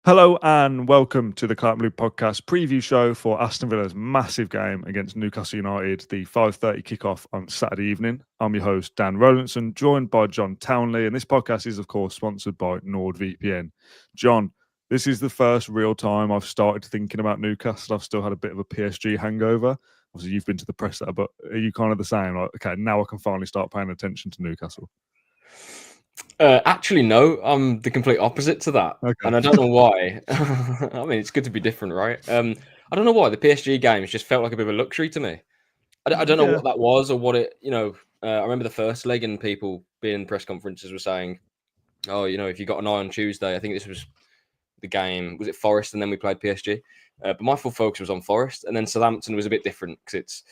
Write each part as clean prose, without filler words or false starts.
Hello and welcome to the Clark Blue podcast preview show for Aston Villa's massive game against Newcastle United, the 5:30 kickoff on Saturday evening. I'm your host, Dan Rowlandson, joined by John Townley, and this podcast is, of course, sponsored by NordVPN. John, this is the first real time I've started thinking about Newcastle. I've still had a bit of a PSG hangover. Obviously, you've been to the presser, but are you kind of the same? Like, okay, now I can finally start paying attention to Newcastle. Actually, no, I'm the complete opposite to that. Okay. And I don't know why. I mean, it's good to be different, right? I don't know why the PSG games just felt like a bit of a luxury to me. I don't know what that was or what it, I remember the first leg and people being in press conferences were saying, oh, if you got an eye on Tuesday, I think this was the game, was it Forest? And then we played PSG. But my full focus was on Forest. And then Southampton was a bit different because it's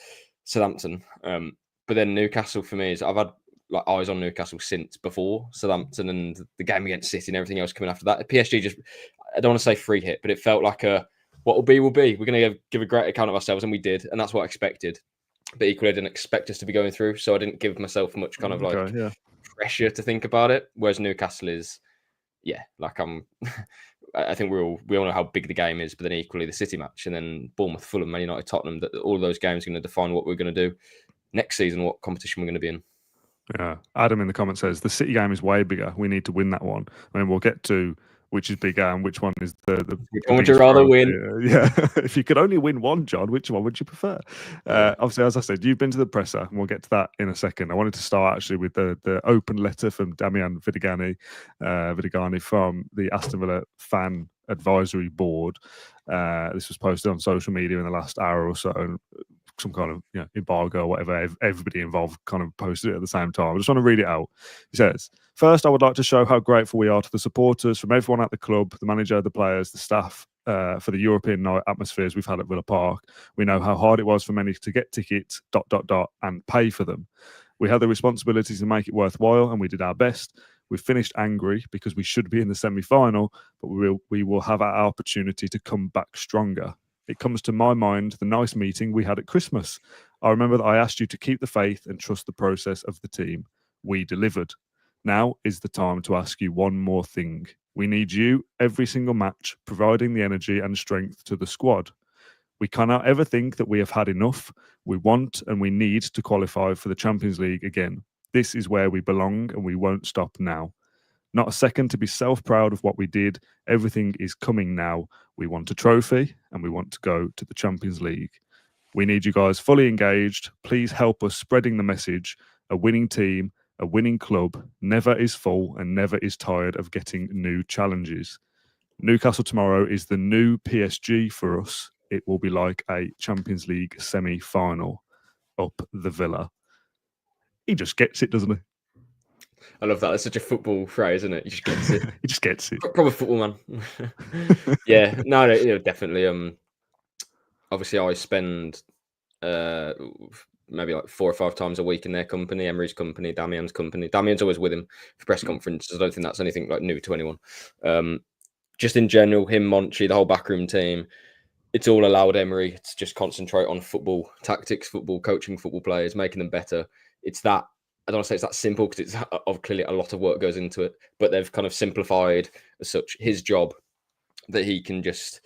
Southampton. But then Newcastle for me is I've had eyes on Newcastle since before Southampton and the game against City and everything else coming after that. PSG just, I don't want to say free hit, but it felt like what will be will be. We're going to give a great account of ourselves, and we did, and that's what I expected. But equally, I didn't expect us to be going through, so I didn't give myself much kind of pressure to think about it. Whereas Newcastle is, I think we all know how big the game is, but then equally the City match, and then Bournemouth, Fulham, Man United, Tottenham. That all of those games are going to define what we're going to do next season, what competition we're going to be in. Yeah, Adam in the comments says the City game is way bigger. We need to win that one. I mean, we'll get to which is bigger and which one is the which one would you rather win? Yeah, if you could only win one, John, which one would you prefer? Obviously, as I said, you've been to the presser, and we'll get to that in a second. I wanted to start actually with the open letter from Damian Vidigani from the Aston Villa fan advisory board. This was posted on social media in the last hour or so. And some kind of embargo or whatever, everybody involved kind of posted it at the same time. I just want to read it out. He says, first, I would like to show how grateful we are to the supporters, from everyone at the club, the manager, the players, the staff, for the European night atmospheres we've had at Villa Park. We know how hard it was for many to get tickets, and pay for them. We had the responsibility to make it worthwhile, and we did our best. We finished angry because we should be in the semi-final, but we will have our opportunity to come back stronger. It comes to my mind the nice meeting we had at Christmas. I remember that I asked you to keep the faith and trust the process of the team. We delivered. Now is the time to ask you one more thing. We need you every single match, providing the energy and strength to the squad. We cannot ever think that we have had enough. We want and we need to qualify for the Champions League again. This is where we belong, and we won't stop now. Not a second to be self-proud of what we did. Everything is coming now. We want a trophy, and we want to go to the Champions League. We need you guys fully engaged. Please help us spreading the message. A winning team, a winning club, never is full and never is tired of getting new challenges. Newcastle tomorrow is the new PSG for us. It will be like a Champions League semi-final up the Villa. He just gets it, doesn't he? I love that. That's such a football phrase, isn't it? He just gets it. He just gets it. Proper football man. Yeah, no, definitely. Obviously, I spend maybe like 4 or 5 times a week in their company, Emery's company, Damian's company. Damian's always with him for press conferences. I don't think that's anything like new to anyone. Just in general, him, Monchi, the whole backroom team, it's all allowed Emery to just concentrate on football tactics, football coaching, football players, making them better. It's that. I don't want to say it's that simple because it's clearly a lot of work goes into it, but they've kind of simplified as such his job that he can just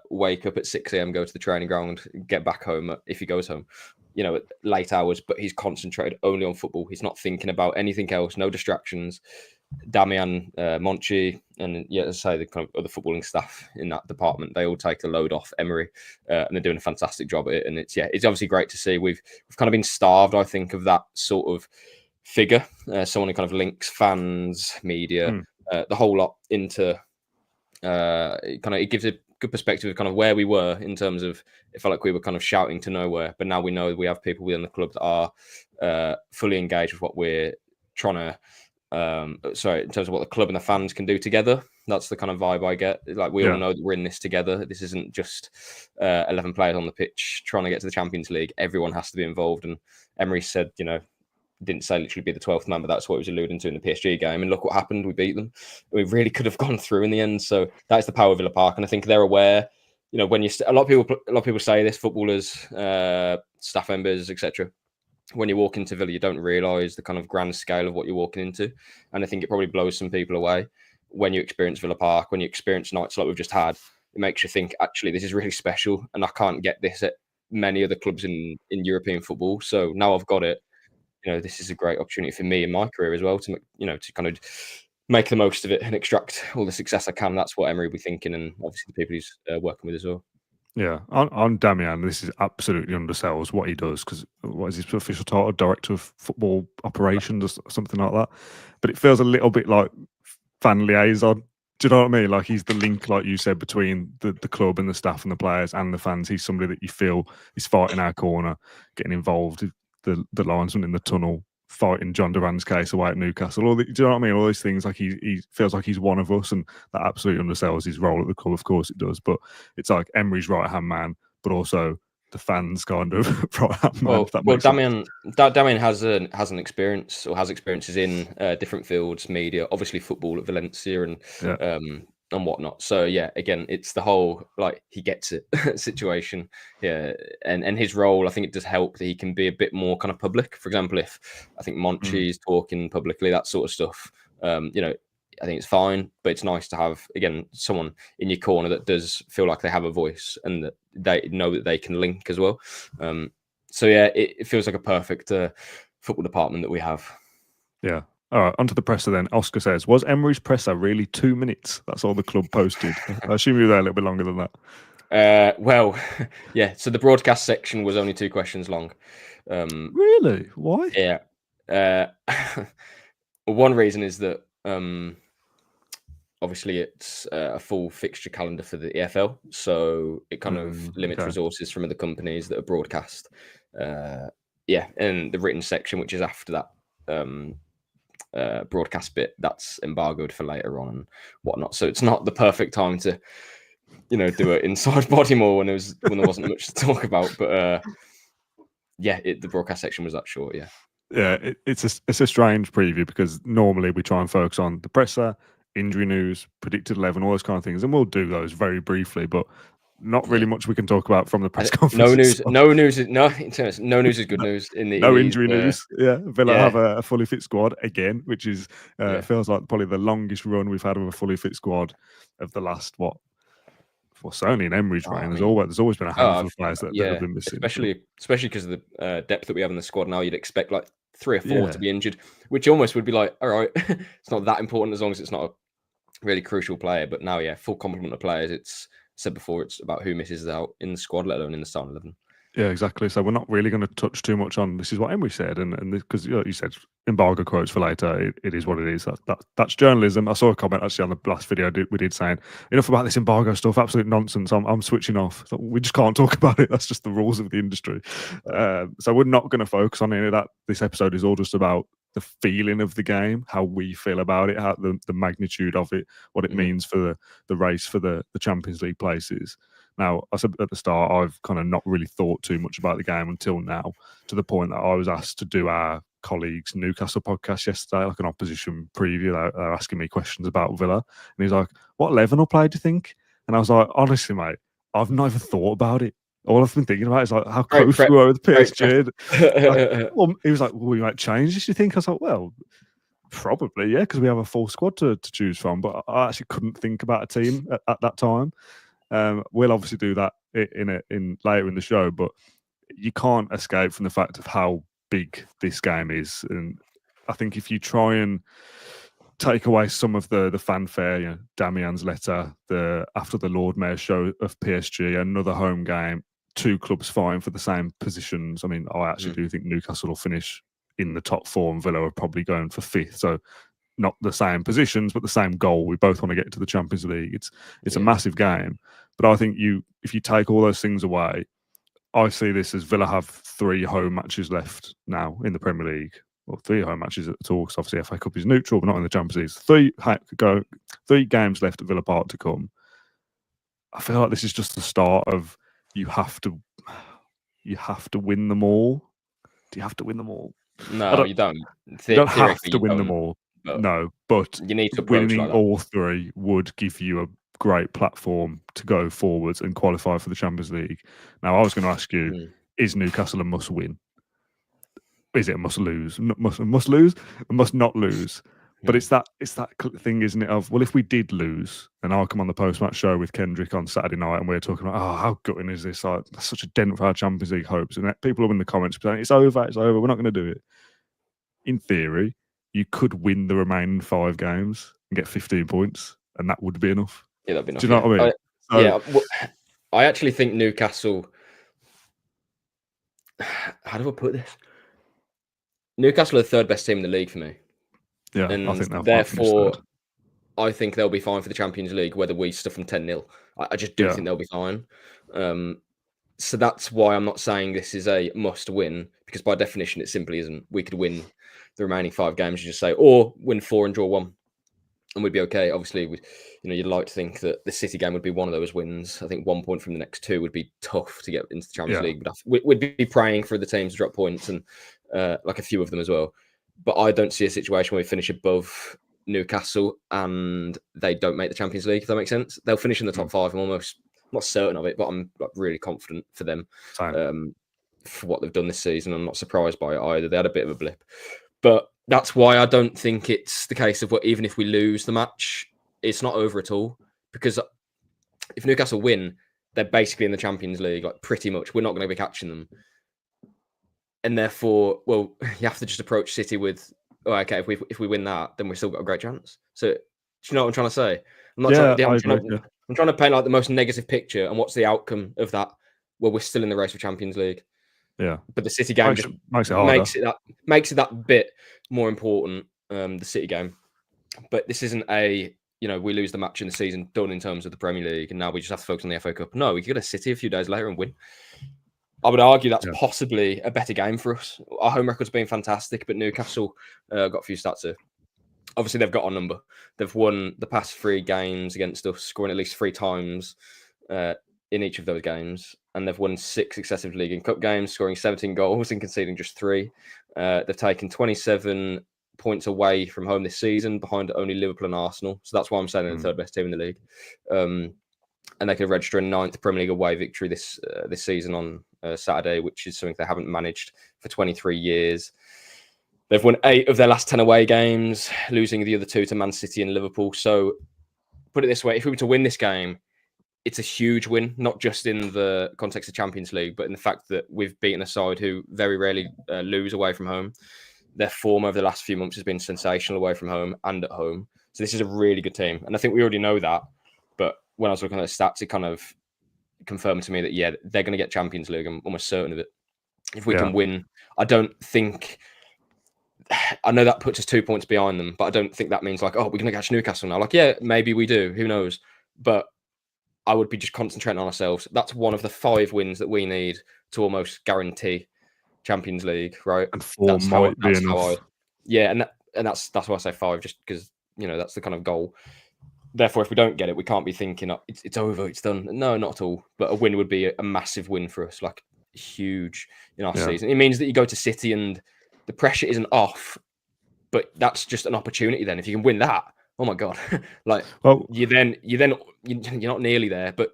wake up at 6 a.m, go to the training ground, get back home if he goes home, at late hours, but he's concentrated only on football. He's not thinking about anything else, no distractions. Damian, Monchi, and as I say, the kind of other footballing staff in that department, they all take the load off Emery, and they're doing a fantastic job at it. And it's obviously great to see. We've kind of been starved, I think, of that sort of figure, someone who kind of links fans, media, the whole lot into it gives a good perspective of kind of where we were in terms of it felt like we were kind of shouting to nowhere, but now we know we have people within the club that are fully engaged with what we're trying to. In terms of what the club and the fans can do together, that's the kind of vibe I get. Like we all know that we're in this together. This isn't just 11 players on the pitch trying to get to the Champions League. Everyone has to be involved. And Emery said, didn't say literally be the 12th man, but that's what he was alluding to in the PSG game. And look what happened. We beat them. We really could have gone through in the end. So that's the power of Villa Park. And I think they're aware, when a lot of people say this, footballers, staff members, etc. When you walk into Villa, you don't realise the kind of grand scale of what you're walking into. And I think it probably blows some people away. when you experience Villa Park, when you experience nights like we've just had, it makes you think, actually, this is really special, and I can't get this at many other clubs in European football. So now I've got it. This is a great opportunity for me in my career as well to kind of make the most of it and extract all the success I can. That's what Emery will be thinking, and obviously the people he's working with as well. Yeah, on Damian, this is absolutely undersells what he does, because what is his official title? Director of Football Operations or something like that. But it feels a little bit like fan liaison. Do you know what I mean? Like, he's the link, like you said, between the club and the staff and the players and the fans. He's somebody that you feel is fighting our corner, getting involved, the linesman in the tunnel, fighting John Duran's case away at Newcastle. Do you know what I mean? All these things, like he feels like he's one of us, and that absolutely undersells his role at the club. Of course it does, but it's like Emery's right-hand man, but also the fans kind of right-hand man. Well, Damian has an experience, or has experiences in different fields, media, obviously football at Valencia and whatnot. So yeah, again, it's the whole like he gets it situation. Yeah, and his role, I think it does help that he can be a bit more kind of public. For example, if I think Monchi is talking publicly, that sort of stuff, I think it's fine, but it's nice to have, again, someone in your corner that does feel like they have a voice and that they know that they can link as well. So yeah, it feels like a perfect football department that we have. Yeah. All right, onto the presser then. Oscar says, was Emery's presser really 2 minutes? That's all the club posted. I assume you were there a little bit longer than that. Well, yeah. So the broadcast section was only 2 questions long. Really? Why? Yeah. One reason is that obviously it's a full fixture calendar for the EFL, so it kind of limits resources from other companies that are broadcast. Yeah, and the written section, which is after that broadcast bit, that's embargoed for later on and whatnot. So it's not the perfect time to, do it inside Bodymore when there wasn't much to talk about. But yeah, the broadcast section was that short. Yeah. Yeah, it's a strange preview, because normally we try and focus on the presser, injury news, predicted 11, all those kind of things, and we'll do those very briefly, but not really much we can talk about from the press conference. No news is good news. No injury news. Yeah, Villa have a fully fit squad again, which is feels like probably the longest run we've had of a fully fit squad of the last certainly in Emery's reign. There's always been a handful of players that have been missing. Especially because of the depth that we have in the squad now, you'd expect like 3 or 4 to be injured, which almost would be like, all right, it's not that important as long as it's not a really crucial player. But now, full complement of players. It's said before, it's about who misses out in the squad, let alone in the starting 11. Yeah, exactly. So we're not really going to touch too much on this is what Emery said, and because you said embargo quotes for later, it is what it is. That's journalism. I saw a comment actually on the last video we did saying enough about this embargo stuff, absolute nonsense. I'm switching off. So we just can't talk about it. That's just the rules of the industry. So we're not going to focus on any of that. This episode is all just about the feeling of the game, how we feel about it, how the magnitude of it, what it means for the race for the Champions League places. Now, I said at the start, I've kind of not really thought too much about the game until now, to the point that I was asked to do our colleagues' Newcastle podcast yesterday, like an opposition preview. They're asking me questions about Villa. And he's like, what 11 will play, do you think? And I was like, honestly, mate, I've never thought about it. All I've been thinking about is like how close we were with PSG. He was like, well, we might change this, you think? I was like, well, probably, yeah, because we have a full squad to choose from. But I actually couldn't think about a team at that time. We'll obviously do that in later in the show, but you can't escape from the fact of how big this game is. And I think if you try and take away some of the fanfare, Damian's letter, after the Lord Mayor show of PSG, another home game, 2 clubs fighting for the same positions. I mean, I actually do think Newcastle will finish in the top 4 and Villa are probably going for 5th. So not the same positions, but the same goal. We both want to get to the Champions League. It's a massive game. But I think if you take all those things away, I see this as Villa have 3 home matches left now in the Premier League. Well, 3 home matches at all, because obviously FA Cup is neutral, but not in the Champions League. 3 games left at Villa Park to come. I feel like this is just the start of you have to win them all. Do you have to win them all? No, you don't. You don't have to win them all. No, but you need to winning like all 3 would give you a great platform to go forwards and qualify for the Champions League. Now, I was going to ask you, is Newcastle a must win? Is it a must lose? Must lose? A must not lose? But it's that thing, isn't it? Of, well, if we did lose, and I'll come on the post-match show with Kendrick on Saturday night, and we're talking about, oh, how gutting is this? Like, that's such a dent for our Champions League hopes. And people are in the comments saying, it's over, we're not going to do it. In theory, you could win the remaining 5 games and get 15 points, and that would be enough. Yeah, that'd be enough. Do you know what I mean? Well, I actually think Newcastle. How do I put this? Newcastle are the 3rd best team in the league for me. Yeah, and I think therefore, I think they'll be fine for the Champions League, whether we stuff them 10-0. I just do think they'll be fine. So that's why I'm not saying this is a must win, because by definition, it simply isn't. We could win the remaining 5 games, you just say, or win 4 and draw 1, and we'd be okay. Obviously, you'd like to think that the City game would be one of those wins. I think 1 point from the next 2 would be tough to get into the Champions League, but we'd be praying for the teams to drop points, and like a few of them as well. But I don't see a situation where we finish above Newcastle and they don't make the Champions League, if that makes sense. They'll finish in the top 5. I'm not certain of it, but I'm really confident for them for what they've done this season. I'm not surprised by it either. They had a bit of a blip. But that's why I don't think it's the case of even if we lose the match, it's not over at all. Because if Newcastle win, they're basically in the Champions League, like pretty much. We're not going to be catching them. And therefore, well, you have to just approach City with, oh, okay, if we win that, then we've still got a great chance. So, do you know what I'm trying to say? I'm trying to paint like the most negative picture. And what's the outcome of that? Well, we're still in the race for Champions League. Yeah. But the City game makes it that bit more important. The City game, but this isn't we lose the match in the season done in terms of the Premier League, and now we just have to focus on the FA Cup. No, we could go to City a few days later and win. I would argue that's possibly a better game for us. Our home record's been fantastic, but Newcastle got a few stats here. Obviously, they've got our number. They've won the past 3 games against us, scoring at least 3 times in each of those games. And they've won 6 successive League and Cup games, scoring 17 goals and conceding just 3. They've taken 27 points away from home this season, behind only Liverpool and Arsenal. So that's why I'm saying they're the 3rd best team in the league. And they could register a 9th Premier League away victory this season on Saturday, which is something they haven't managed for 23 years. They've won 8 of their last 10 away games, losing the other 2 to Man City and Liverpool. So, put it this way, if we were to win this game, it's a huge win, not just in the context of Champions League, but in the fact that we've beaten a side who very rarely lose away from home. Their form over the last few months has been sensational away from home and at home. So this is a really good team. And I think we already know that. But when I was looking at the stats, it kind of confirmed to me that, they're going to get Champions League. I'm almost certain of it. If we can win, I don't think... I know that puts us 2 points behind them, but I don't think that means we're going to catch Newcastle now. Maybe we do. Who knows? But I would be just concentrating on ourselves. That's one of the 5 wins that we need to almost guarantee Champions League, right? And 4 might be enough. And that's why I say 5, just because that's the kind of goal. Therefore, if we don't get it, we can't be thinking it's over, it's done. No, not at all. But a win would be a massive win for us, like huge in our season. It means that you go to City and the pressure isn't off, but that's just an opportunity. Then, if you can win that, oh my god, you're not nearly there, but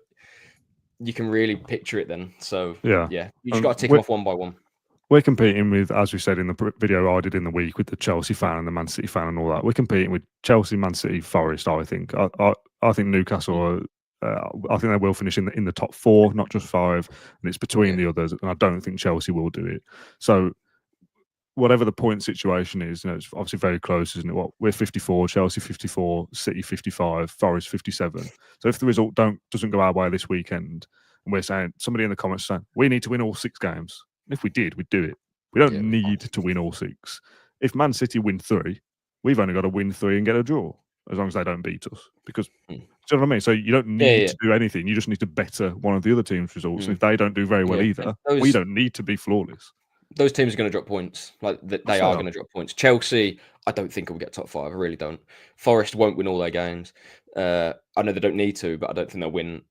you can really picture it then. So you just got to tick them off one by one. We're competing with, as we said in the video I did in the week, with the Chelsea fan and the Man City fan and all that. We're competing with Chelsea, Man City, Forest. I think. I think Newcastle. I think they will finish in the top 4, not just 5, and it's between the others. And I don't think Chelsea will do it. So, whatever the point situation is, it's obviously very close, isn't it? We're 54, Chelsea 54, City 55, Forest 57. So if the result doesn't go our way this weekend, and we're saying, somebody in the comments saying we need to win all 6 games. And if we did, we'd do it. We don't need to win all 6. If Man City win 3, we've only got to win 3 and get a draw, as long as they don't beat us. Because, do you know what I mean? So you don't need to do anything. You just need to better one of the other team's results. And if they don't do very well either, we don't need to be flawless. Those teams are going to drop points. They are going to drop points. Chelsea, I don't think will get top 5. I really don't. Forest won't win all their games. I know they don't need to, but I don't think they'll win.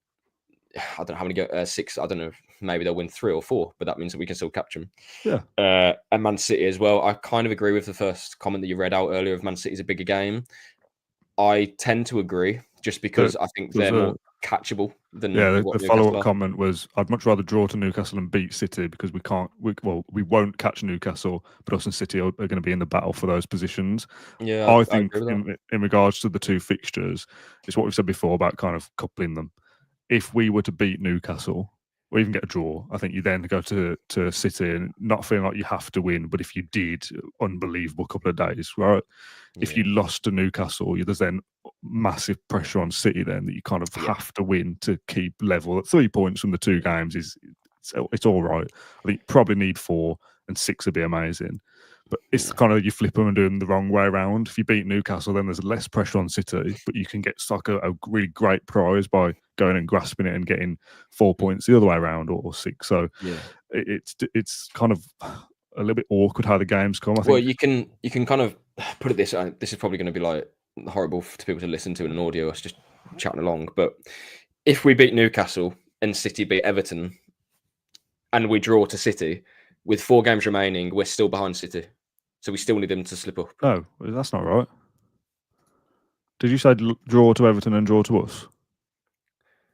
I don't know how many 6. I don't know. Maybe they'll win 3 or 4, but that means that we can still catch them. Yeah. And Man City as well. I kind of agree with the first comment that you read out earlier of Man City's a bigger game. I tend to agree, just because I think they're more catchable than Yeah, what the Newcastle follow-up are. comment was, I'd much rather draw to Newcastle and beat City because we won't catch Newcastle, but us and City are going to be in the battle for those positions. Yeah, I I think agree with that. in regards to the two fixtures, it's what we've said before about kind of coupling them. If we were to beat Newcastle or even get a draw, I think you then go to City and not feeling like you have to win, but if you did, unbelievable couple of days, right? If you Yeah. lost to Newcastle, there's then massive pressure on City then that you kind of have to win to keep level. At 3 points from the two games it's all right. I think you probably need 4 and 6 would be amazing. But it's kind of you flip them and do them the wrong way around. If you beat Newcastle, then there's less pressure on City, but you can get like a really great prize by going and grasping it and getting 4 points the other way around or 6. So Yeah. it's kind of a little bit awkward how the games come. I Well, think. you can kind of put it this way. This is probably going to be like horrible to people to listen to in an audio. Us just chatting along, but if we beat Newcastle and City beat Everton, and we draw to City with 4 games remaining, we're still behind City, so we still need them to slip up. No, that's not right. Did you say draw to Everton and draw to us?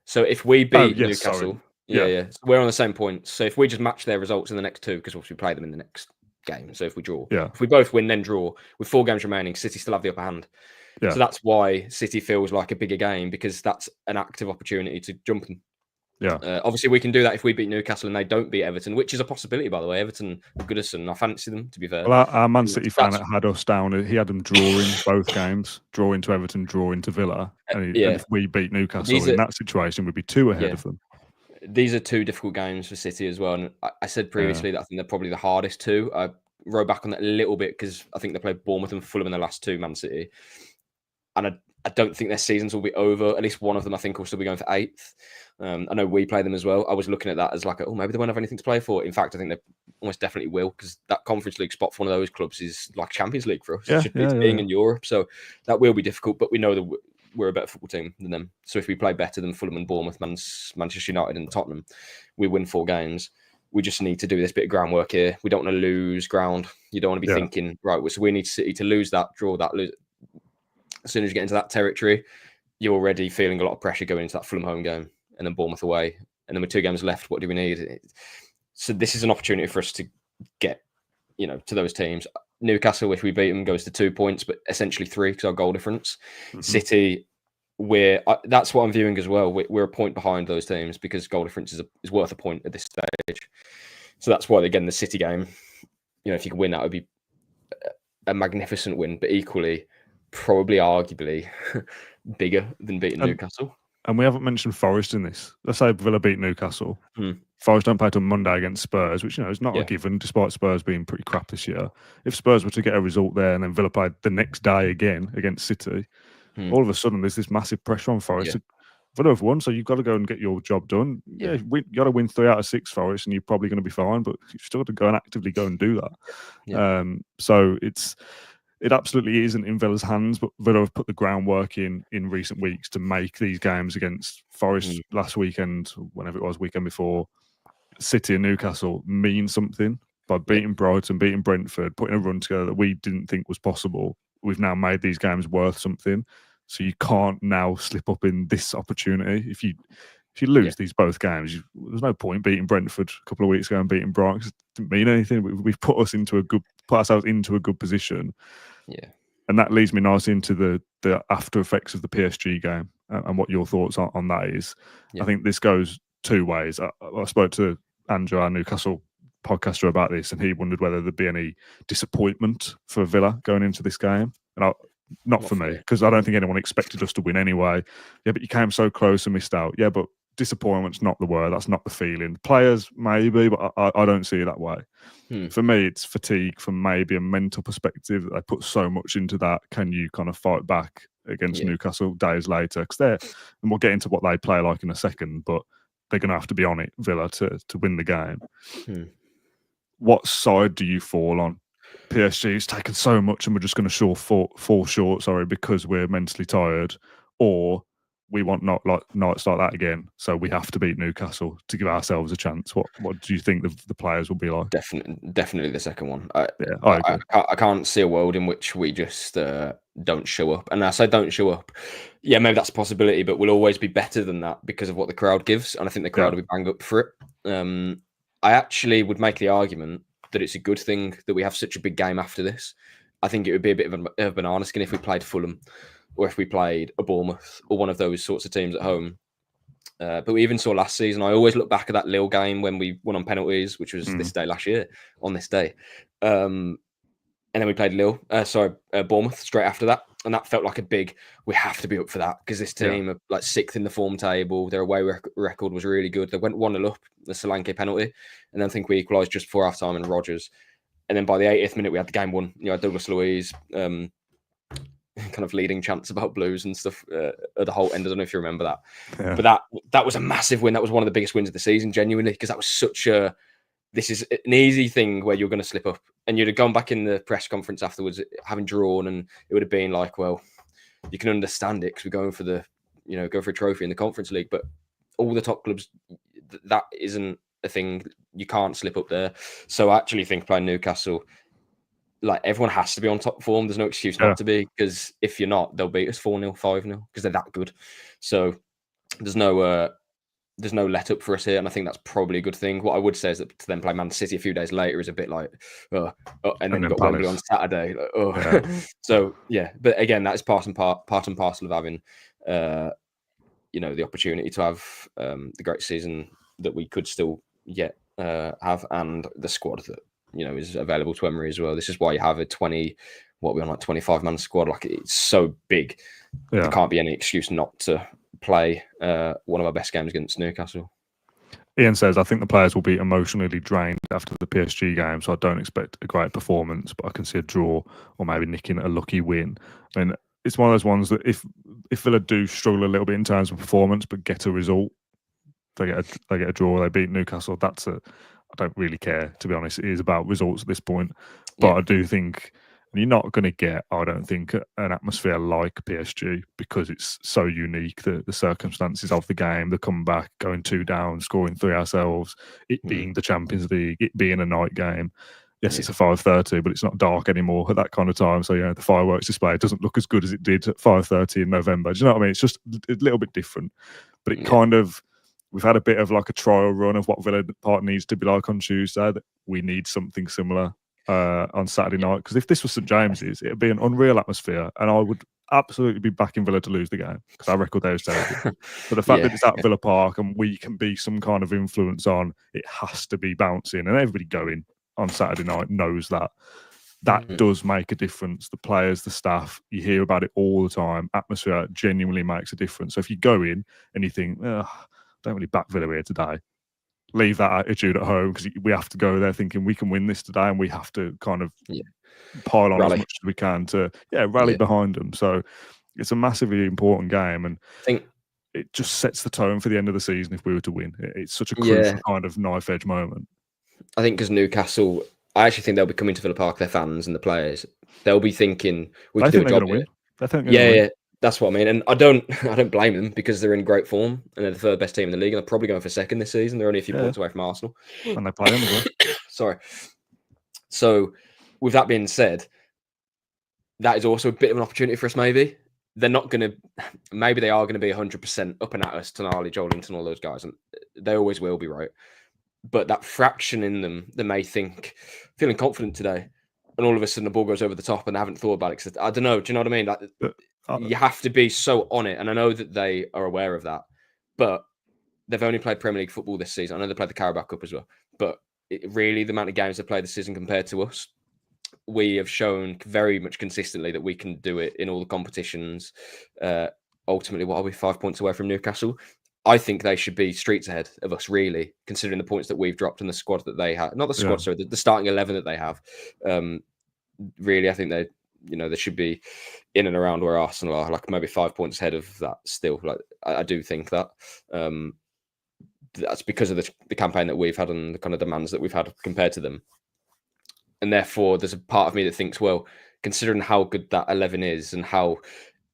So if we beat yes, Newcastle, sorry. yeah, so we're on the same point. So if we just match their results in the next 2, because we play them in the next game. So if we draw, if we both win, then draw with 4 games remaining, City still have the upper hand. Yeah. So that's why City feels like a bigger game, because that's an active opportunity to jump them. Yeah. Obviously, we can do that if we beat Newcastle and they don't beat Everton, which is a possibility, by the way. Everton are good as I fancy them, to be fair. Well, our Man City fan had us down. He had them drawing both games, drawing to Everton, drawing to Villa. And if we beat Newcastle in that situation, we'd be 2 ahead of them. These are 2 difficult games for City as well. And I said previously that I think they're probably the hardest 2. I wrote back on that a little bit because I think they played Bournemouth and Fulham in the last 2, Man City. And I don't think their seasons will be over. At least one of them, I think, will still be going for 8th. I know we play them as well. I was looking at that as like, maybe they won't have anything to play for. In fact, I think they almost definitely will, because that Conference League spot for one of those clubs is like Champions League for us. It's being in Europe. So that will be difficult, but we know that we're a better football team than them. So if we play better than Fulham and Bournemouth, Manchester United and Tottenham, we win 4 games. We just need to do this bit of groundwork here. We don't want to lose ground. You don't want to be thinking, right, so we need City to lose that, draw that, lose. As soon as you get into that territory, you're already feeling a lot of pressure going into that Fulham home game and then Bournemouth away. And then with 2 games left, what do we need? So this is an opportunity for us to get, to those teams. Newcastle, if we beat them, goes to 2 points, but essentially 3 because our goal difference. Mm-hmm. City, that's what I'm viewing as well. We're a point behind those teams because goal difference is worth a point at this stage. So that's why, again, the City game, if you can win, that would be a magnificent win, but equally, probably arguably bigger than beating Newcastle. And we haven't mentioned Forest in this. Let's say Villa beat Newcastle. Forest don't play till Monday against Spurs, which is not a given, despite Spurs being pretty crap this year. If Spurs were to get a result there and then Villa played the next day again against City, all of a sudden there's this massive pressure on Forest. Villa have won, so you've got to go and get your job done. You got to win 3 out of 6, Forest, and you're probably going to be fine, but you've still got to go and actively go and do that. So it absolutely isn't in Villa's hands, but Villa have put the groundwork in recent weeks to make these games against Forest last weekend, whenever it was, weekend before, City and Newcastle mean something. By beating Brighton, beating Brentford, putting a run together that we didn't think was possible, we've now made these games worth something. So you can't now slip up in this opportunity. If you lose these both games, there's no point beating Brentford a couple of weeks ago and beating Brighton, because it didn't mean anything. We've put ourselves into a good position. Yeah, and that leads me nicely into the after effects of the PSG game and what your thoughts on that is. I think this goes 2 ways. I spoke to Andrew, our Newcastle podcaster, about this, and he wondered whether there'd be any disappointment for Villa going into this game. And not for me, because I don't think anyone expected us to win anyway. Yeah, but you came so close and missed out. Yeah, but disappointment's not the word. That's not the feeling. Players maybe, but I don't see it that way. For me, it's fatigue from maybe a mental perspective that they put so much into that. Can you kind of fight back against Newcastle days later? Because and we'll get into what they play like in a second, but they're going to have to be on it, Villa, to win the game. What side do you fall on? PSG's taken so much and we're just going to fall short, because we're mentally tired, or we want nights like that again, so we have to beat Newcastle to give ourselves a chance. What do you think the players will be like? Definitely the second one. I agree. I can't see a world in which we just don't show up. And I say don't show up. Yeah, maybe that's a possibility, but we'll always be better than that because of what the crowd gives. And I think the crowd will be bang up for it. I actually would make the argument that it's a good thing that we have such a big game after this. I think it would be a bit of a banana skin if we played Fulham or if we played a Bournemouth or one of those sorts of teams at home. But we even saw last season, I always look back at that Lille game when we won on penalties, which was this day last year, on this day. And then we played Bournemouth straight after that. And that felt like a big, we have to be up for that because this team are like 6th in the form table. Their away record was really good. They went 1-0 up, the Solanke penalty. And then I think we equalised just before half time and Rodgers. And then by the 80th minute, we had the game won. Douglas Luiz, kind of leading chants about Blues and stuff at the whole end. I don't know if you remember that. Yeah. But that was a massive win. That was one of the biggest wins of the season, genuinely, because that was such a... This is an easy thing where you're going to slip up. And you'd have gone back in the press conference afterwards, having drawn, and it would have been like, well, you can understand it because we're going for a trophy in the Conference League. But all the top clubs, that isn't a thing. You can't slip up there. So I actually think playing Newcastle, like everyone has to be on top form. There's no excuse not to be, because if you're not, they'll beat us 4-0, 5-0 because they're that good. So there's no let up for us here, and I think that's probably a good thing. What I would say is that to then play Man City a few days later is a bit like, and then you've got Wembley on Saturday. So yeah, but again, that is part and parcel of having, the opportunity to have the great season that we could still yet have, and the squad that is available to Emery as well. This is why you have a 25-man squad. Like, it's so big. There can't be any excuse not to play one of our best games against Newcastle. Ian says, I think the players will be emotionally drained after the PSG game, so I don't expect a great performance, but I can see a draw or maybe nicking a lucky win. I mean, it's one of those ones that if Villa do struggle a little bit in terms of performance but get a result, they get a draw, they beat Newcastle, I don't really care, to be honest. It is about results at this point. But I do think you're not going to get, I don't think, an atmosphere like PSG because it's so unique, the circumstances of the game, the comeback, going 2 down, scoring 3 ourselves, it being the Champions League, it being a night game. Yes, it's a 5:30, but it's not dark anymore at that kind of time. So, the fireworks display doesn't look as good as it did at 5:30 in November. Do you know what I mean? It's just a little bit different. But it kind of... We've had a bit of like a trial run of what Villa Park needs to be like on Tuesday. That we need something similar on Saturday night. Because if this was St James's, it'd be an unreal atmosphere, and I would absolutely be backing Villa to lose the game because our record there is terrible. But the fact that it's at Villa Park and we can be some kind of influence on, it has to be bouncing, and everybody going on Saturday night knows that. That does make a difference. The players, the staff, you hear about it all the time. Atmosphere genuinely makes a difference. So if you go in and you think, don't really back Villa here today, leave that attitude at home, because we have to go there thinking we can win this today, and we have to kind of pile on as much as we can to rally behind them. So it's a massively important game, and I think it just sets the tone for the end of the season if we were to win. It's such a crucial kind of knife edge moment. I think because Newcastle, I actually think they'll be coming to Villa Park, their fans and the players, they'll be thinking we can do a job here. I think win. That's what I mean, and I don't blame them because they're in great form and they're the third best team in the league, and they're probably going for second this season. They're only a few points away from Arsenal, and they play them as well. Sorry. So, with that being said, that is also a bit of an opportunity for us. Maybe they're not going to. Maybe they are going to be 100% up and at us, Tonali, Joelinton, all those guys, and they always will be, right? But that fraction in them, they may think feeling confident today, and all of a sudden the ball goes over the top, and they haven't thought about it. Cause I don't know. Do you know what I mean? Like, you have to be so on it, and I know that they are aware of that, but they've only played Premier League football this season. I know they played the Carabao Cup as well, but really the amount of games they've played this season compared to us, we have shown very much consistently that we can do it in all the competitions. Ultimately, what are we, 5 points away from Newcastle? I think they should be streets ahead of us, really, considering the points that we've dropped and the squad that they have. Not the squad, sorry, the starting 11 that they have. Really, I think they should be in and around where Arsenal are, like maybe 5 points ahead of that still. Like, I do think that. That's because of the campaign that we've had and the kind of demands that we've had compared to them. And therefore, there's a part of me that thinks, well, considering how good that 11 is and how,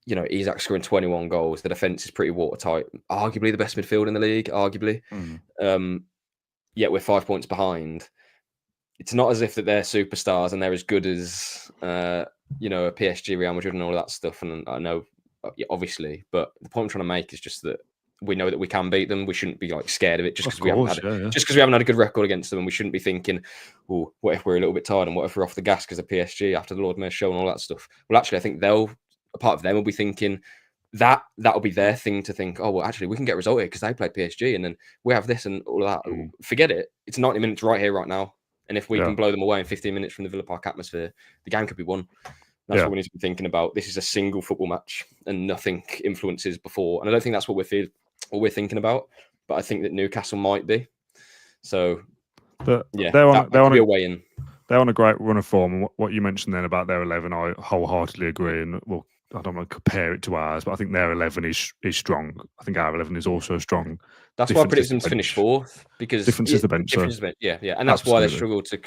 Isaac scoring 21 goals, the defence is pretty watertight, arguably the best midfield in the league, arguably. Yet we're 5 points behind. It's not as if that they're superstars and they're as good as a PSG, Real Madrid, and all of that stuff. And I know, obviously, but the point I'm trying to make is just that we know that we can beat them. We shouldn't be scared of it just because we haven't had a good record against them, and we shouldn't be thinking, "Oh, what if we're a little bit tired and what if we're off the gas because of PSG after the Lord Mayor's show and all that stuff?" Well, actually, I think a part of them will be thinking that'll be their thing to think, "Oh, well, actually, we can get a result here because they played PSG, and then we have this and all of that." Forget it. It's 90 minutes right here, right now. And if we can blow them away in 15 minutes from the Villa Park atmosphere, the game could be won. That's what we need to be thinking about. This is a single football match, and nothing influences before. And I don't think that's what we're thinking about. But I think that Newcastle might be. So, they're on a way in. They're on a great run of form. And what you mentioned then about their 11, I wholeheartedly agree. And I don't want to compare it to ours, but I think their 11 is strong. I think our 11 is also strong. That's why I predicted them to finish fourth, because difference is the bench. Yeah, and that's why they struggled to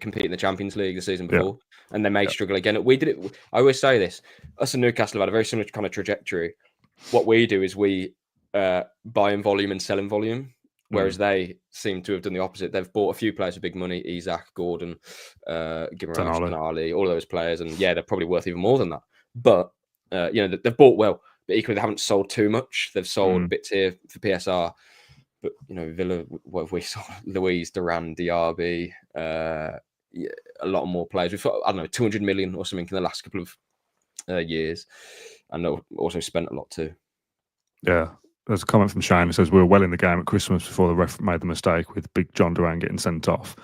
compete in the Champions League the season before, and they may struggle again. We did it. I always say this: us and Newcastle have had a very similar kind of trajectory. What we do is we buy in volume and sell in volume, whereas they seem to have done the opposite. They've bought a few players for big money: Isak, Gordon, Guimaraes, Tonali, all those players, and they're probably worth even more than that. But they've bought well. But equally, they haven't sold too much. They've sold bits here for PSR. But, Villa, what have we sold? Luis, Duran, Diaby, a lot more players. We've got, 200 million or something in the last couple of years. And also spent a lot too. Yeah. There's a comment from Shane that says we were well in the game at Christmas before the ref made the mistake with Big John Duran getting sent off.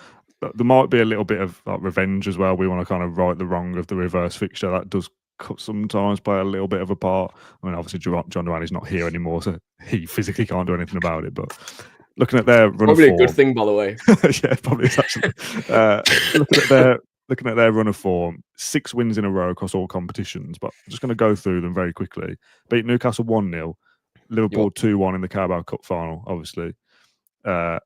But there might be a little bit of revenge as well. We want to kind of right the wrong of the reverse fixture. That does sometimes play a little bit of a part. I mean, obviously, John Duran is not here anymore, so he physically can't do anything about it. But looking at their run probably of form, a good thing, by the way. Yeah, probably is actually. Looking at their run of form, 6 wins in a row across all competitions. But I'm just going to go through them very quickly. Beat Newcastle 1-0, Liverpool 2-1 in the Carabao Cup final, obviously. 2-1.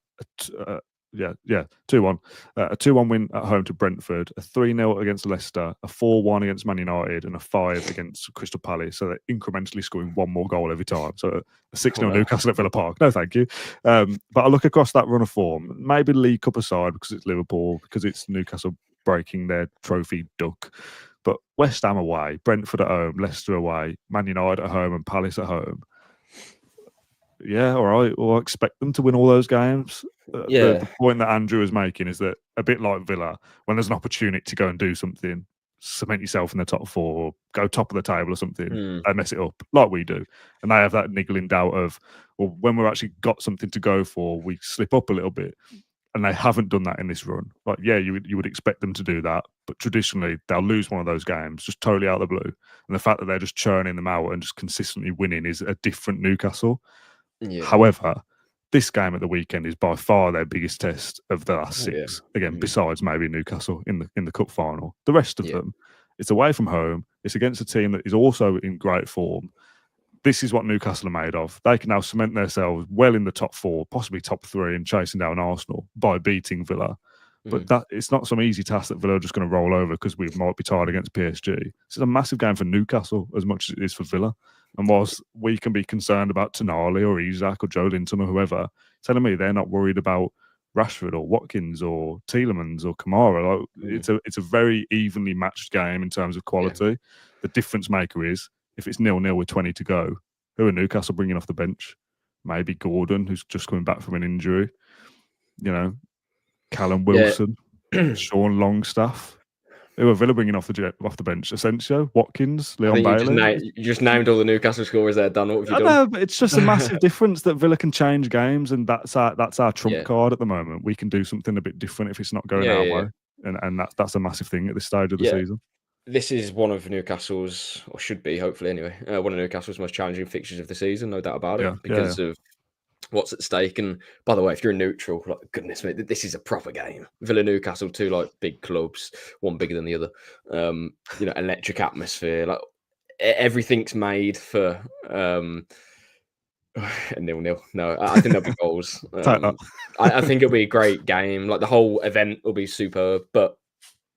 A 2-1 win at home to Brentford, a 3-0 against Leicester, a 4-1 against Man United, and a 5 against Crystal Palace. So they're incrementally scoring one more goal every time. So a 6-0 Newcastle at Villa Park. No, thank you. But I look across that run of form, maybe League Cup aside, because it's Liverpool, because it's Newcastle breaking their trophy duck. But West Ham away, Brentford at home, Leicester away, Man United at home, and Palace at home. Yeah, all right. Well, I expect them to win all those games. The point that Andrew is making is that a bit like Villa, when there's an opportunity to go and do something, cement yourself in the top 4, or go top of the table or something, they mess it up like we do. And they have that niggling doubt of, well, when we've actually got something to go for, we slip up a little bit. And they haven't done that in this run. Like, yeah, you would expect them to do that, but traditionally they'll lose one of those games just totally out of the blue. And the fact that they're just churning them out and just consistently winning is a different Newcastle. Yeah. However, this game at the weekend is by far their biggest test of the last 6. Again, besides maybe Newcastle in the cup final. The rest of them, it's away from home. It's against a team that is also in great form. This is what Newcastle are made of. They can now cement themselves well in the top 4, possibly top 3, and chasing down Arsenal by beating Villa. But that it's not some easy task that Villa are just going to roll over because we might be tired against PSG. This is a massive game for Newcastle as much as it is for Villa. And whilst we can be concerned about Tonali or Isak or Joe Linton or whoever, telling me they're not worried about Rashford or Watkins or Tielemans or Kamara. It's a very evenly matched game in terms of quality. Yeah. The difference maker is if it's 0-0 with 20 to go, who are Newcastle bringing off the bench? Maybe Gordon, who's just coming back from an injury. Callum Wilson, Sean Longstaff. Who are Villa bringing off the bench? Asensio, Watkins, Leon Bailey. You just named all the Newcastle scorers there, Dan. What have you done? No, but it's just a massive difference that Villa can change games, and that's our trump card at the moment. We can do something a bit different if it's not going our way, and that's a massive thing at this stage of the season. This is one of Newcastle's, or should be, hopefully anyway, one of Newcastle's most challenging fixtures of the season, no doubt about it, because of what's at stake. And by the way, if you're a neutral, goodness me, this is a proper game. Villa Newcastle, 2 big clubs, one bigger than the other. Electric atmosphere. Everything's made for 0-0. No, I think there'll be goals. I think it'll be a great game. The whole event will be superb. But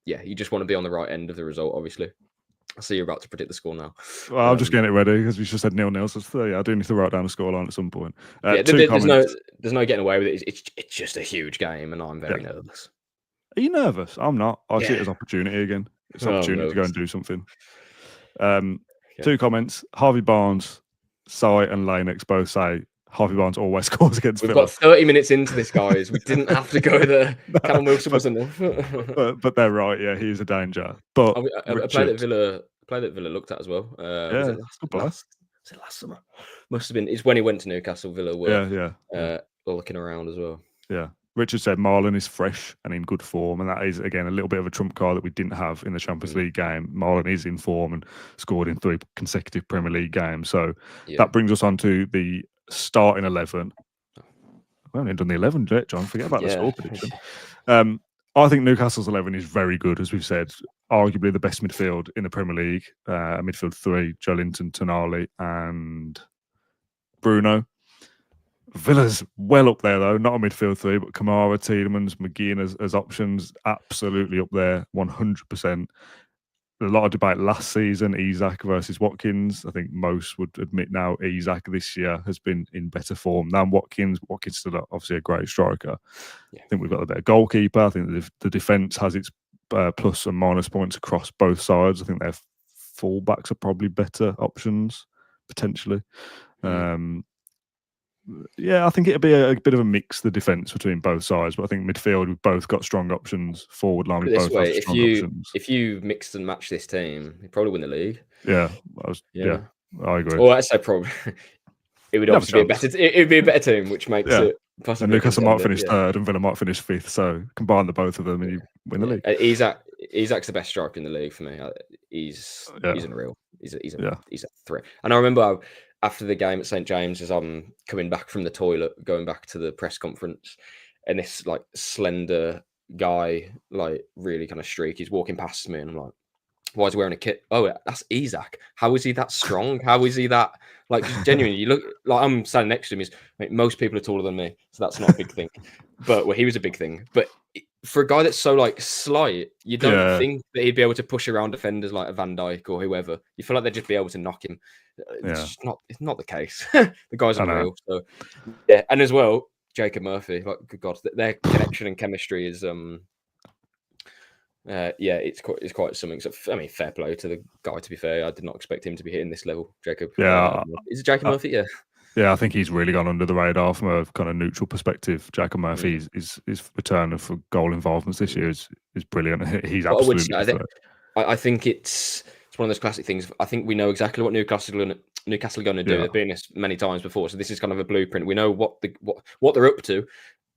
yeah, you just want to be on the right end of the result, obviously. I see you're about to predict the score now. Well, I'm just getting it ready because we just said 0-0. So I do need to write down the scoreline at some point. There's no getting away with it. It's just a huge game, and I'm very nervous. Are you nervous? I'm not. I see it as opportunity again. It's an opportunity to go nervous. and do something. Okay. 2 comments. Harvey Barnes, Sai and Lanex both say Harvey Barnes always scores against We've Villa. got 30 minutes into this, guys. We didn't have to go there. No, Callum Wilson was enough. but they're right. Yeah, he's a danger. But A player that Villa looked at as well. Was it good player. last summer? Must have been. It's when he went to Newcastle. Villa were looking around as well. Yeah. Richard said Marlon is fresh and in good form, and that is again a little bit of a trump card that we didn't have in the Champions League game. Marlon is in form and scored in 3 consecutive Premier League games. So that brings us on to the starting 11. We haven't done the 11 yet, John. Forget about the score prediction. I think Newcastle's 11 is very good, as we've said. Arguably the best midfield in the Premier League. Midfield 3, Joelinton, Tonali, and Bruno. Villa's well up there, though. Not a midfield 3, but Kamara, Tielemans, McGinn as options. Absolutely up there, 100%. A lot of debate last season, Isak versus Watkins. I think most would admit now Isak this year has been in better form than Watkins. Watkins still obviously a great striker. Yeah. I think we've got a better goalkeeper. I think the defence has its plus and minus points across both sides. I think their fullbacks are probably better options, potentially. Yeah, I think it'll be a bit of a mix, the defence between both sides. But I think midfield, we've both got strong options. Forward line, we both have strong options. If you mixed and matched this team, you'd probably win the league. Yeah, I agree. Or I'd say probably it would obviously be a better. It would be a better team, which makes it possible. And Newcastle might finish 3rd, and Villa might finish 5th. So combine the both of them, and you win the league. Isak's the best striker in the league for me. He's unreal. He's a threat. And I remember after the game at St James, as I'm coming back from the toilet, going back to the press conference, and this like slender guy, like really kind of streaky, he's walking past me, and I'm like, why is he wearing a kit? Oh, that's Isak. How is he that strong? How is he that, like, genuinely, you look like I'm standing next to him. Most people are taller than me, so that's not a big thing. But he was a big thing. But for a guy that's so like slight, you don't think that he'd be able to push around defenders like a Van Dijk or whoever. You feel like they'd just be able to knock him. It's not the case. The guy's unreal. So yeah, and as well, Jacob Murphy. Like, good God, their connection and chemistry is it's quite something. So, I mean, fair play to the guy. To be fair, I did not expect him to be hitting this level. Jacob. Yeah, is it Jacob Murphy? Yeah. Yeah, I think he's really gone under the radar from a kind of neutral perspective. Jacob Murphy is return for goal involvements this year is brilliant. He's absolutely. I think it's one of those classic things. I think we know exactly what Newcastle are going to do. They've been this many times before, so this is kind of a blueprint. We know what they're up to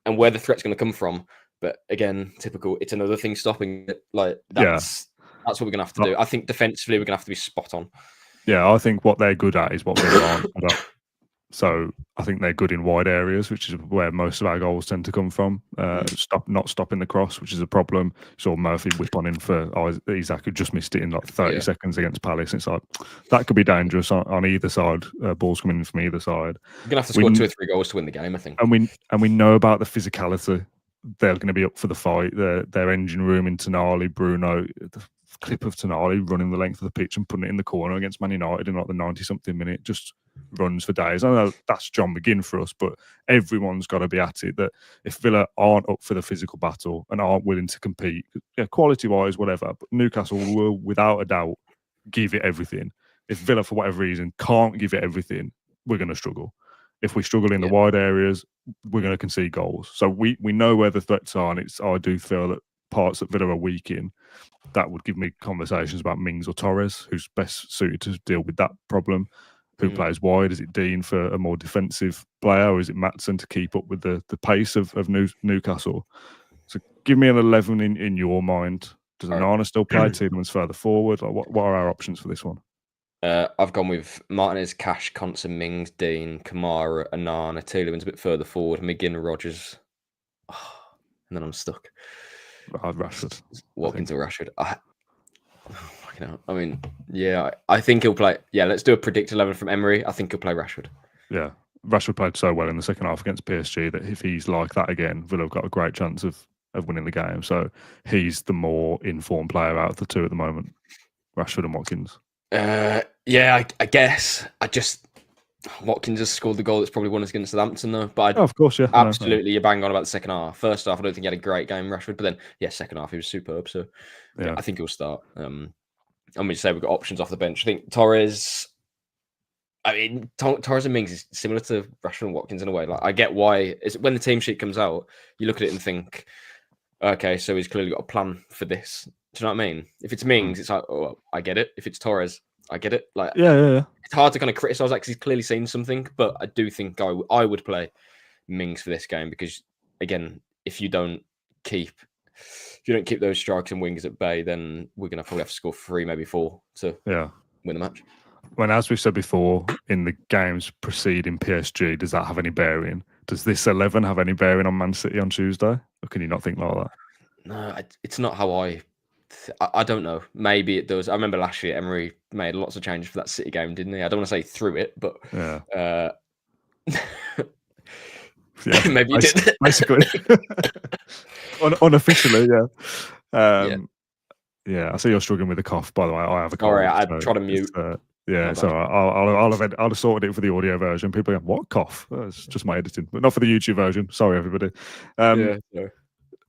and where the threat's going to come from. But again, typical. It's another thing stopping it. Like that's what we're going to have to do. I think defensively we're going to have to be spot on. Yeah, I think what they're good at is what we're on. So I think they're good in wide areas, which is where most of our goals tend to come from. Not stopping the cross, which is a problem. Saw Murphy whip on in for Isak, who just missed it in like 30 seconds against Palace. It's like that could be dangerous on either side. Balls coming in from either side. You're gonna have to score 2 or 3 goals to win the game, I think. And we know about the physicality. They're going to be up for the fight. Their engine room in Tonali, Bruno. The clip of Tonali running the length of the pitch and putting it in the corner against Man United in like the 90-something minute just runs for days. I know that's John McGinn for us, but everyone's got to be at it. That if Villa aren't up for the physical battle and aren't willing to compete, quality-wise, whatever, but Newcastle will, without a doubt, give it everything. If Villa, for whatever reason, can't give it everything, we're going to struggle. If we struggle in the wide areas, we're going to concede goals. So we know where the threats are, and I do feel that parts that Villa are weak in, that would give me conversations about Mings or Torres, who's best suited to deal with that problem. Who plays wide? Is it Dean for a more defensive player, or is it Maatsen to keep up with the pace of Newcastle? So give me an 11 in your mind. Does Onana still play? Tielemans further forward? Like what are our options for this one? I've gone with Martinez, Cash, Konsa, Mings, Dean, Kamara, Onana, Tielemans a bit further forward, McGinn, Rodgers. And then I'm stuck. Rashford. Walking to Rashford. I mean, I think he'll play. Yeah, let's do a predict 11 from Emery. I think he'll play Rashford. Yeah, Rashford played so well in the second half against PSG that if he's like that again, Villa have got a great chance of winning the game. So he's the more informed player out of the two at the moment, Rashford and Watkins. I guess. Watkins has scored the goal that's probably won us against Southampton, though. But Oh, of course, yeah. absolutely, you're bang on about the second half. First half, I don't think he had a great game, Rashford. But then, yeah, second half, he was superb. So, yeah, I think he'll start. And we say we've got options off the bench. I think Torres. I mean, Torres and Mings is similar to Rashford and Watkins in a way. Like, I get why. When the team sheet comes out, you look at it and think, okay, so he's clearly got a plan for this. Do you know what I mean? If it's Mings, it's like, oh, I get it. If it's Torres, I get it. Like, yeah. It's hard to kind of criticize that because he's clearly seen something, but I do think I would play Mings for this game because, again, if you don't keep those strikers and wingers at bay, then we're going to probably have to score 3, maybe 4 to win the match. When, as we've said before, in the games preceding PSG, does that have any bearing? Does this 11 have any bearing on Man City on Tuesday? Or can you not think like that? No, it's not how I don't know. Maybe it does. I remember last year Emery made lots of changes for that City game, didn't he? I don't want to say through it, but maybe he did. Basically, unofficially, yeah. Yeah, I see you're struggling with a cough. By the way, I have a cough. All right, I tried to mute. Yeah, so I'll have sorted it for the audio version. People go, "What cough?" It's just my editing, but not for the YouTube version. Sorry, everybody.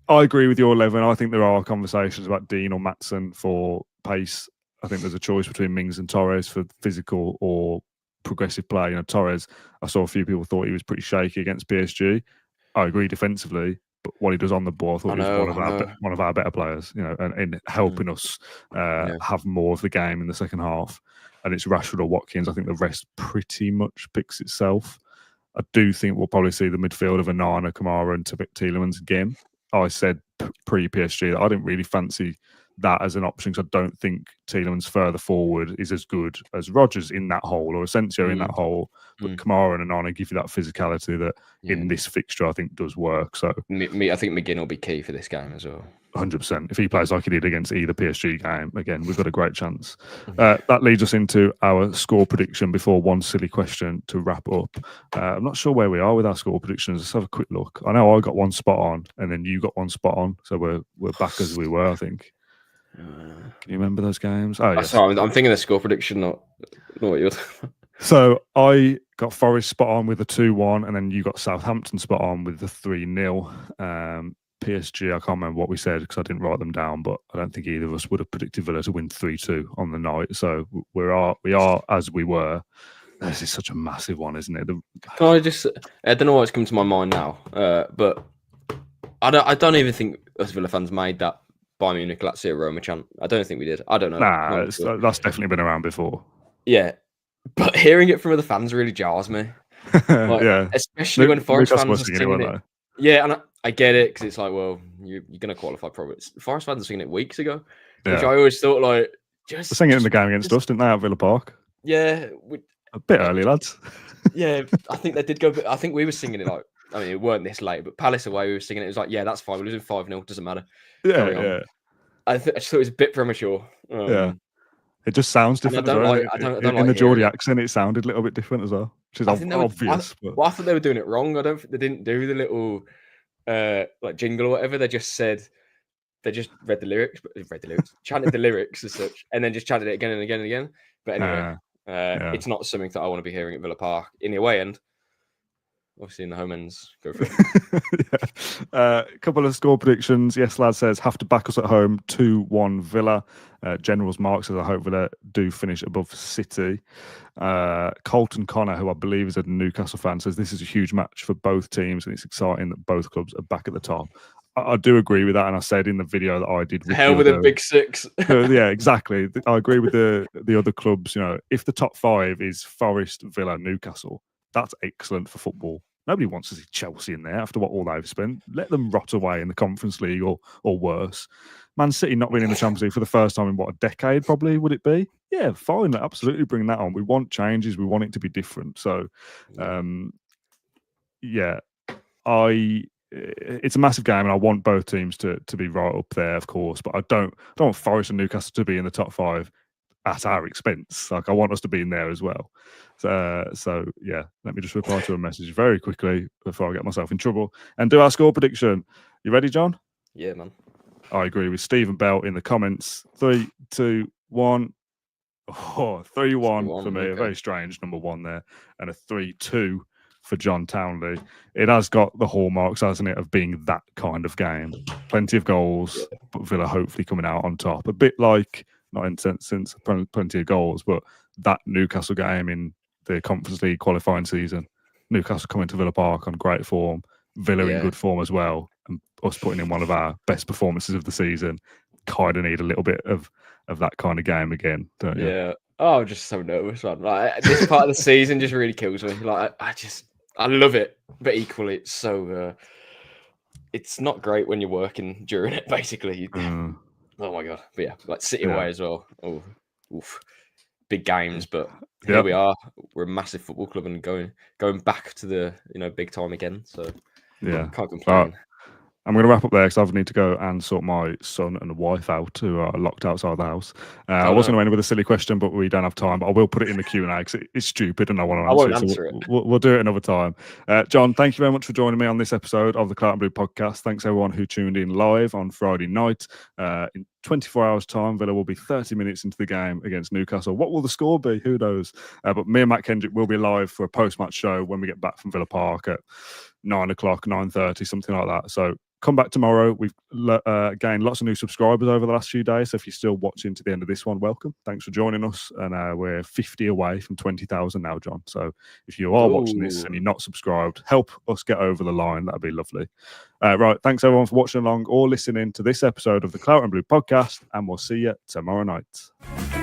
I agree with your 11. I think there are conversations about Dean or Maatsen for pace. I think there's a choice between Mings and Torres for physical or progressive play. You know, Torres, I saw a few people thought he was pretty shaky against PSG. I agree defensively, but what he does on the ball, I thought he was one of our better players. You know, and in helping us have more of the game in the second half. And it's Rashford or Watkins. I think the rest pretty much picks itself. I do think we'll probably see the midfield of Onana, Kamara, and Tielemans again. I said pre-PSG that I didn't really fancy that as an option because I don't think Tielemans further forward is as good as Rodgers in that hole or Asensio in that hole. But Kamara and Onana give you that physicality that in this fixture I think does work. So I think McGinn will be key for this game as well. 100%. If he plays like he did against either PSG game, again, we've got a great chance. That leads us into our score prediction before one silly question to wrap up. I'm not sure where we are with our score predictions. Let's have a quick look. I know I got one spot on and then you got one spot on. So we're back as we were, I think. Can you remember those games? Oh, yes. Sorry, I'm thinking the score prediction, not what you're So I got Forest spot on with the 2-1 and then you got Southampton spot on with the 3-0. PSG, I can't remember what we said because I didn't write them down, but I don't think either of us would have predicted Villa to win 3-2 on the night. So we are as we were. This is such a massive one, isn't it? I don't know what's come to my mind now, but I don't even think us Villa fans made that Bayern Munich Lazio Roma chant. I don't think we did. I don't know. Nah, that's definitely been around before. Yeah, but hearing it from other fans really jars me. Especially when Forest fans are singing it. Yeah, and I get it because it's like, well, you're going to qualify probably. Forest fans are singing it weeks ago, which I always thought like just they're singing it in the game against us, didn't they, at Villa Park? Yeah, a bit early, lads. Yeah, I think they did go. I think we were singing it like, I mean, it weren't this late, but Palace away, we were singing it. It was like, yeah, that's fine. We're losing 5-0, doesn't matter. Yeah. I just thought it was a bit premature. It just sounds different. I don't in the Geordie accent, it sounded a little bit different as well, which is obvious. I thought they were doing it wrong. I don't think they didn't do the little like jingle or whatever. They just read the lyrics, chanted the lyrics as such, and then just chanted it again and again and again. But anyway, it's not something that I want to be hearing at Villa Park in the away end. Obviously, in the home ends, go for it. A couple of score predictions. Yes, lad says have to back us at home 2-1 Villa. General's Mark says I hope Villa do finish above City. Colton Connor, who I believe is a Newcastle fan, says this is a huge match for both teams and it's exciting that both clubs are back at the top. I do agree with that, and I said in the video that I did. Hell with a big six. Yeah, exactly. I agree with the other clubs. You know, if the top 5 is Forest, Villa, Newcastle, that's excellent for football. Nobody wants to see Chelsea in there after what all they've spent. Let them rot away in the Conference League or worse. Man City not being in the Champions League for the first time in a decade, probably, would it be? Yeah, fine. Absolutely bring that on. We want changes. We want it to be different. So, it's a massive game and I want both teams to be right up there, of course, but I don't want Forest and Newcastle to be in the top 5 at our expense. Like, I want us to be in there as well. So yeah, let me just reply to a message very quickly before I get myself in trouble and do our score prediction. You ready, John? Yeah, man. I agree with Stephen Bell in the comments. 3, 2, 1. Oh, 3-1 for 3-1, me. A okay. very strange number one there. And a 3-2 for John Townley. It has got the hallmarks, hasn't it, of being that kind of game. Plenty of goals, but Villa hopefully coming out on top. A bit like, not in sense plenty of goals, but that Newcastle game in the Conference League qualifying season. Newcastle coming to Villa Park on great form, Villa in good form as well, and us putting in one of our best performances of the season. Kind of need a little bit of that kind of game again, don't you? Yeah. Oh, I'm just so nervous, man. Like, this part of the season just really kills me. Like, I love it, but equally, it's so. It's not great when you're working during it. Basically, oh my god. But yeah, like City away as well. Oh, oof. Big games, but here we are. We're a massive football club and going back to the big time again. So can't complain. I'm going to wrap up there because I need to go and sort my son and wife out who are locked outside the house. I was going to end with a silly question, but we don't have time. But I will put it in the Q&A because it's stupid and I want to answer it. Answer so it. We'll do it another time. John, thank you very much for joining me on this episode of the Claret and Blue podcast. Thanks everyone who tuned in live on Friday night. In 24 hours time, Villa will be 30 minutes into the game against Newcastle. What will the score be? Who knows? But me and Matt Kendrick will be live for a post-match show when we get back from Villa Park at 9 o'clock, 9:30, something like that. So come back tomorrow. We've gained lots of new subscribers over the last few days. So if you're still watching to the end of this one, welcome. Thanks for joining us. And we're 50 away from 20,000 now, John. So if you are watching this and you're not subscribed, help us get over the line. That'd be lovely. Right. Thanks everyone for watching along or listening to this episode of the Claret and Blue podcast. And we'll see you tomorrow night.